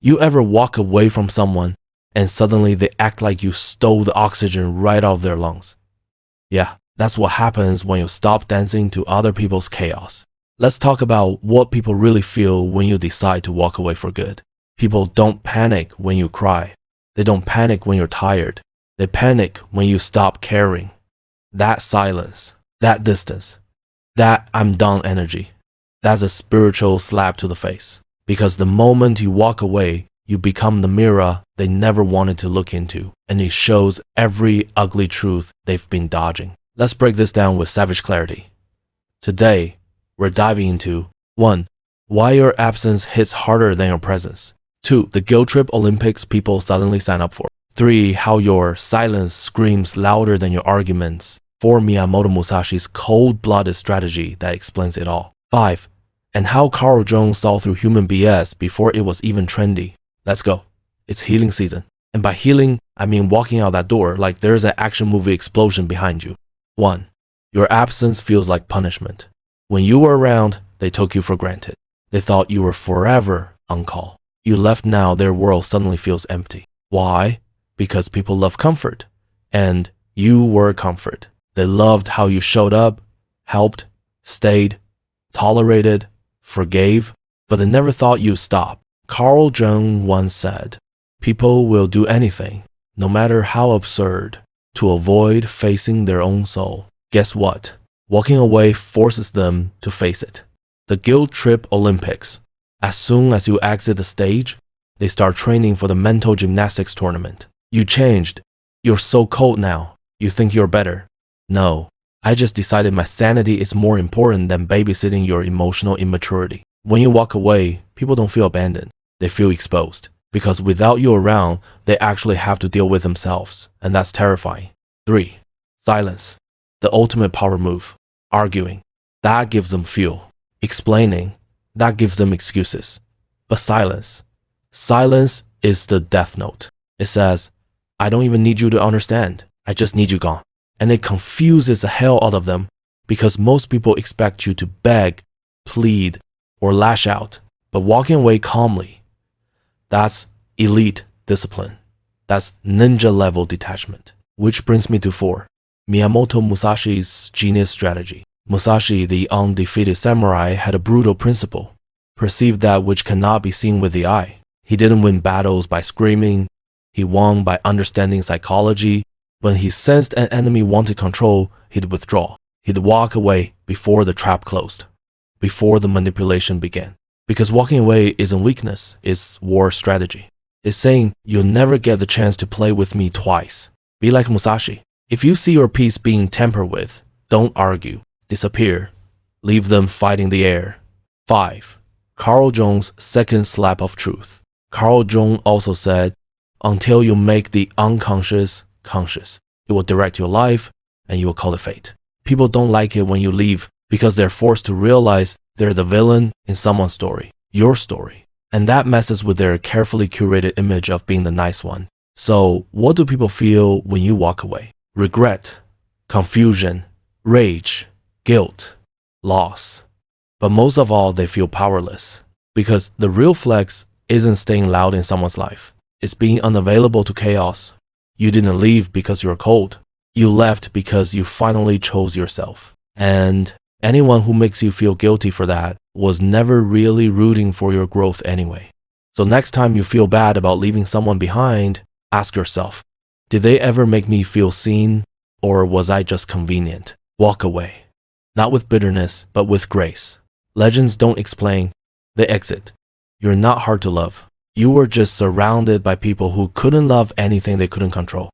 You ever walk away from someone and suddenly they act like you stole the oxygen right out of their lungs? Yeah, that's what happens when you stop dancing to other people's chaos. Let's talk about what people really feel when you decide to walk away for good. People don't panic when you cry. They don't panic when you're tired. They panic when you stop caring. That silence, that distance, that I'm done energy, that's a spiritual slap to the face. Because the moment you walk away, you become the mirror they never wanted to look into, and it shows every ugly truth they've been dodging. Let's break this down with savage clarity. Today, we're diving into 1. Why your absence hits harder than your presence. 2. The guilt trip Olympics people suddenly sign up for. 3. How your silence screams louder than your arguments. 4. Miyamoto Musashi's cold-blooded strategy that explains it all. 5. And how Carl Jung saw through human BS before it was even trendy. Let's go. It's healing season. And by healing, I mean walking out that door like there's an action movie explosion behind you. 1. Your absence feels like punishment. When you were around, they took you for granted. They thought you were forever on call. You left now, their world suddenly feels empty. Why? Because people love comfort. And you were comfort. They loved how you showed up, helped, stayed, tolerated, forgave, but they never thought you'd stop. Carl Jung once said, people will do anything, no matter how absurd, to avoid facing their own soul. Guess what? Walking away forces them to face it. The guilt trip Olympics. As soon as you exit the stage, they start training for the mental gymnastics tournament. You changed. You're so cold now. You think you're better. No, I just decided my sanity is more important than babysitting your emotional immaturity. When you walk away, people don't feel abandoned. They feel exposed. Because without you around, they actually have to deal with themselves. And that's terrifying. 3. Silence. The ultimate power move. Arguing. That gives them fuel. Explaining. That gives them excuses. But silence. Silence is the death note. It says, I don't even need you to understand. I just need you gone. And it confuses the hell out of them because most people expect you to beg, plead, or lash out. But walking away calmly, that's elite discipline. That's ninja level detachment. Which brings me to 4. Miyamoto Musashi's genius strategy. Musashi, the undefeated samurai, had a brutal principle. Perceive that which cannot be seen with the eye. He didn't win battles by screaming. He won by understanding psychology. When he sensed an enemy wanted control, he'd withdraw. He'd walk away before the trap closed, before the manipulation began. Because walking away isn't weakness, it's war strategy. It's saying, you'll never get the chance to play with me twice. Be like Musashi. If you see your piece being tampered with, don't argue. Disappear. Leave them fighting the air. 5. Carl Jung's second slap of truth. Carl Jung also said, until you make the unconscious conscious, it will direct your life and you will call it fate. People don't like it when you leave because they're forced to realize they're the villain in someone's story, your story. And that messes with their carefully curated image of being the nice one. So what do people feel when you walk away? Regret, confusion, rage, guilt, loss. But most of all, they feel powerless because the real flex isn't staying loud in someone's life. It's being unavailable to chaos. You didn't leave because you're cold. You left because you finally chose yourself. And anyone who makes you feel guilty for that was never really rooting for your growth anyway. So next time you feel bad about leaving someone behind, ask yourself, did they ever make me feel seen, or was I just convenient? Walk away. Not with bitterness, but with grace. Legends don't explain, they exit. You're not hard to love. You were just surrounded by people who couldn't love anything they couldn't control.